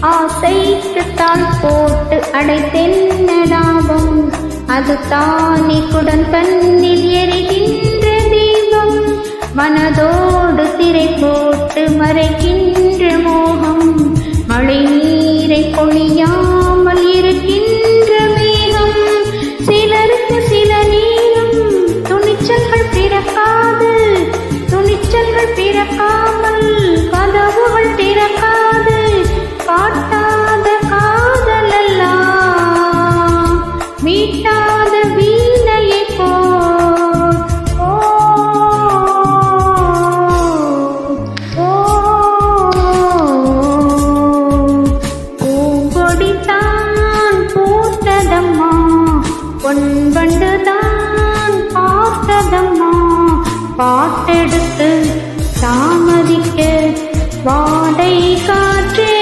ஆசைக்குத்தான் போட்டு அடைத்தென்ன லாபம்? அது தானே குடன் கண்ணில் எரிகின்ற தீபம். மனதோடு திரை போட்டு மறைக்கின்ற மோகம். மழை நீரை பொழியாமல் இருக்கின்ற மேகம். சிலருக்கு சில நேரம் துணிச்சல்கள் பிறக்காது. துணிச்சல்கள் பிறக்காமல் கதவுகள் திறக்காது. காட்டாத காதலெல்லாம் மீட்டாத வீணையை போல். ஓ ஓ பூங்கொடிதான் பூத்ததம்மா, பொன்வண்டுதான் பார்த்ததம்மா. பாட்டெடுத்து தாமதிக்க வாடை காற்றே